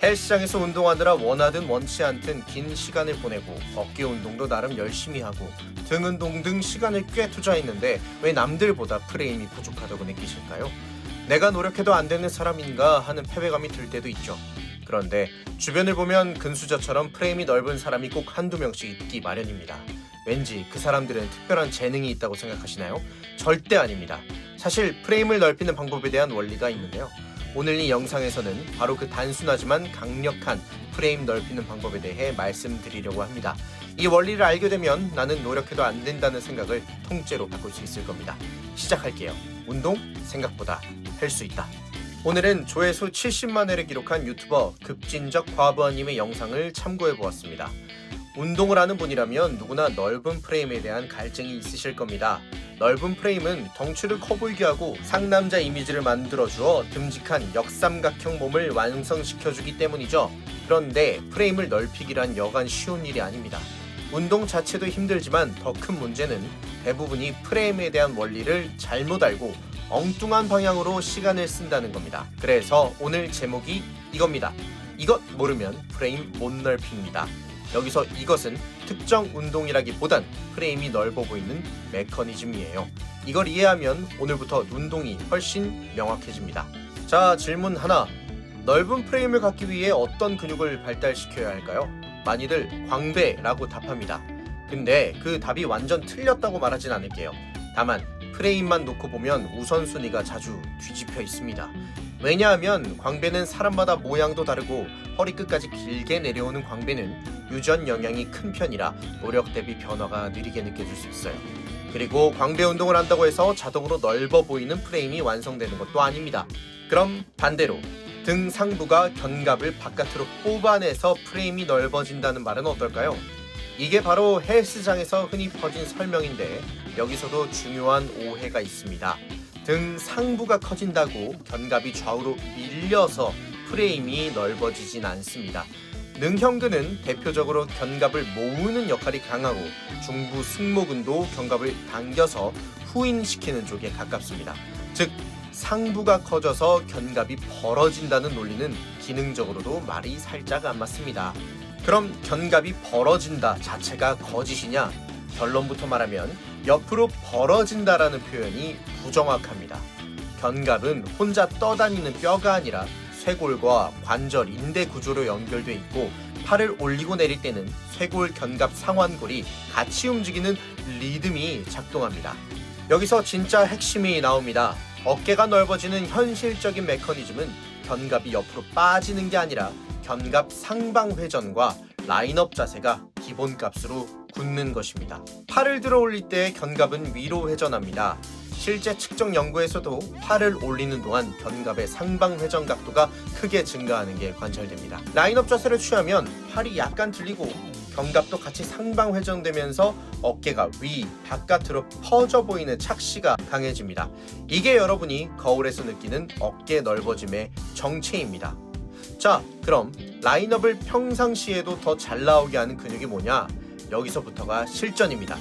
헬스장에서 운동하느라 원하든 원치 않든 긴 시간을 보내고 어깨 운동도 나름 열심히 하고 등 운동 등 시간을 꽤 투자했는데 왜 남들보다 프레임이 부족하다고 느끼실까요? 내가 노력해도 안 되는 사람인가 하는 패배감이 들 때도 있죠. 그런데 주변을 보면 근수저처럼 프레임이 넓은 사람이 꼭 한두 명씩 있기 마련입니다. 왠지 그 사람들은 특별한 재능이 있다고 생각하시나요? 절대 아닙니다. 사실 프레임을 넓히는 방법에 대한 원리가 있는데요. 오늘 이 영상에서는 바로 그 단순하지만 강력한 프레임 넓히는 방법에 대해 말씀드리려고 합니다. 이 원리를 알게 되면 나는 노력해도 안 된다는 생각을 통째로 바꿀 수 있을 겁니다. 시작할게요. 운동 생각보다 할 수 있다. 오늘은 조회수 70만 회를 기록한 유튜버 급진적 과부하님의 영상을 참고해 보았습니다. 운동을 하는 분이라면 누구나 넓은 프레임에 대한 갈증이 있으실 겁니다. 넓은 프레임은 덩치를 커 보이게 하고 상남자 이미지를 만들어주어 듬직한 역삼각형 몸을 완성시켜주기 때문이죠. 그런데 프레임을 넓히기란 여간 쉬운 일이 아닙니다. 운동 자체도 힘들지만 더 큰 문제는 대부분이 프레임에 대한 원리를 잘못 알고 엉뚱한 방향으로 시간을 쓴다는 겁니다. 그래서 오늘 제목이 이겁니다. 이것 모르면 프레임 못 넓힙니다. 여기서 이것은 특정 운동이라기보단 프레임이 넓어 보이는 메커니즘이에요. 이걸 이해하면 오늘부터 운동이 훨씬 명확해집니다. 자, 질문 하나. 넓은 프레임을 갖기 위해 어떤 근육을 발달시켜야 할까요? 많이들 광배라고 답합니다. 근데 그 답이 완전 틀렸다고 말하진 않을게요. 다만 프레임만 놓고 보면 우선순위가 자주 뒤집혀 있습니다. 왜냐하면 광배는 사람마다 모양도 다르고 허리 끝까지 길게 내려오는 광배는 유전 영향이 큰 편이라 노력 대비 변화가 느리게 느껴질 수 있어요. 그리고 광배 운동을 한다고 해서 자동으로 넓어 보이는 프레임이 완성되는 것도 아닙니다. 그럼 반대로 등 상부가 견갑을 바깥으로 뽑아내서 프레임이 넓어진다는 말은 어떨까요? 이게 바로 헬스장에서 흔히 퍼진 설명인데 여기서도 중요한 오해가 있습니다. 등 상부가 커진다고 견갑이 좌우로 밀려서 프레임이 넓어지진 않습니다. 능형근은 대표적으로 견갑을 모으는 역할이 강하고 중부 승모근도 견갑을 당겨서 후인시키는 쪽에 가깝습니다. 즉 상부가 커져서 견갑이 벌어진다는 논리는 기능적으로도 말이 살짝 안 맞습니다. 그럼 견갑이 벌어진다 자체가 거짓이냐? 결론부터 말하면 옆으로 벌어진다라는 표현이 부정확합니다. 견갑은 혼자 떠다니는 뼈가 아니라 쇄골과 관절, 인대 구조로 연결돼 있고 팔을 올리고 내릴 때는 쇄골, 견갑, 상완골이 같이 움직이는 리듬이 작동합니다. 여기서 진짜 핵심이 나옵니다. 어깨가 넓어지는 현실적인 메커니즘은 견갑이 옆으로 빠지는 게 아니라 견갑 상방 회전과 라인업 자세가 기본값으로 굳는 것입니다. 팔을 들어 올릴 때 견갑은 위로 회전합니다. 실제 측정 연구에서도 팔을 올리는 동안 견갑의 상방 회전 각도가 크게 증가하는 게 관찰됩니다. 라인업 자세를 취하면 팔이 약간 들리고 견갑도 같이 상방 회전되면서 어깨가 위, 바깥으로 퍼져 보이는 착시가 강해집니다. 이게 여러분이 거울에서 느끼는 어깨 넓어짐의 정체입니다. 자, 그럼 라인업을 평상시에도 더 잘 나오게 하는 근육이 뭐냐? 여기서부터가 실전입니다.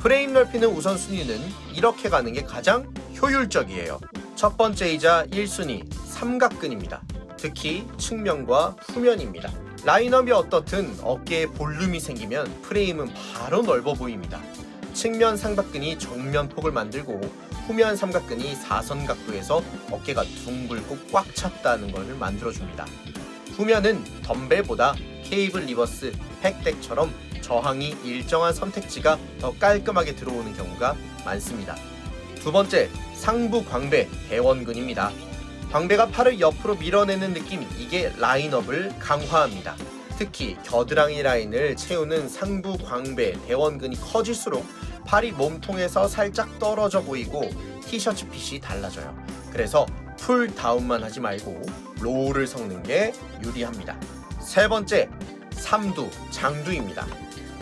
프레임 넓히는 우선순위는 이렇게 가는 게 가장 효율적이에요. 첫 번째이자 1순위, 삼각근입니다. 특히 측면과 후면입니다. 라인업이 어떻든 어깨에 볼륨이 생기면 프레임은 바로 넓어 보입니다. 측면 삼각근이 정면 폭을 만들고 후면 삼각근이 사선 각도에서 어깨가 둥글고 꽉 찼다는 것을 만들어줍니다. 후면은 덤벨보다 케이블 리버스, 팩덱처럼 저항이 일정한 선택지가 더 깔끔하게 들어오는 경우가 많습니다. 두 번째, 상부 광배, 대원근입니다. 광배가 팔을 옆으로 밀어내는 느낌, 이게 라인업을 강화합니다. 특히 겨드랑이 라인을 채우는 상부 광배, 대원근이 커질수록 팔이 몸통에서 살짝 떨어져 보이고 티셔츠 핏이 달라져요. 그래서 풀 다운만 하지 말고 로우를 섞는 게 유리합니다. 세 번째, 삼두, 장두입니다.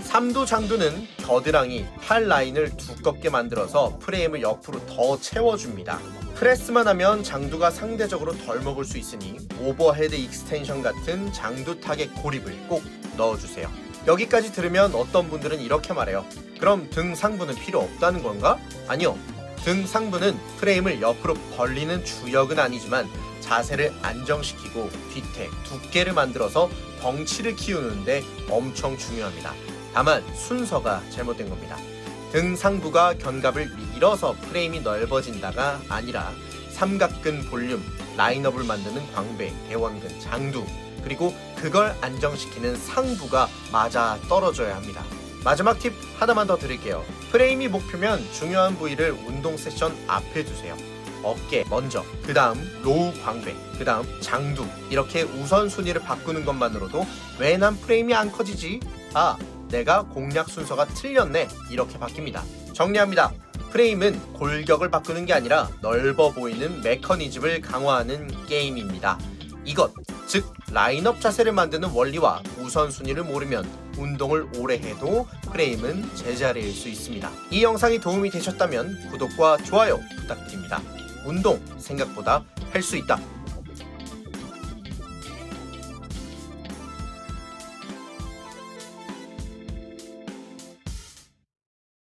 삼두, 장두는 겨드랑이, 팔 라인을 두껍게 만들어서 프레임을 옆으로 더 채워줍니다. 프레스만 하면 장두가 상대적으로 덜 먹을 수 있으니 오버헤드 익스텐션 같은 장두 타겟 고립을 꼭 넣어주세요. 여기까지 들으면 어떤 분들은 이렇게 말해요. 그럼 등 상부는 필요 없다는 건가? 아니요. 등 상부는 프레임을 옆으로 벌리는 주역은 아니지만 자세를 안정시키고 뒤태 두께를 만들어서 덩치를 키우는데 엄청 중요합니다. 다만 순서가 잘못된 겁니다. 등 상부가 견갑을 밀어서 프레임이 넓어진다가 아니라 삼각근 볼륨, 라인업을 만드는 광배, 대원근, 장두, 그리고 그걸 안정시키는 상부가 맞아 떨어져야 합니다. 마지막 팁 하나만 더 드릴게요. 프레임이 목표면 중요한 부위를 운동 세션 앞에 두세요. 어깨 먼저, 그 다음 로우 광배, 그 다음 장두, 이렇게 우선순위를 바꾸는 것만으로도 왜 난 프레임이 안 커지지? 아, 내가 공략 순서가 틀렸네, 이렇게 바뀝니다. 정리합니다. 프레임은 골격을 바꾸는 게 아니라 넓어 보이는 메커니즘을 강화하는 게임입니다. 이것, 즉 라인업 자세를 만드는 원리와 우선순위를 모르면 운동을 오래 해도 프레임은 제자리일 수 있습니다. 이 영상이 도움이 되셨다면 구독과 좋아요 부탁드립니다. 운동 생각보다 할 수 있다.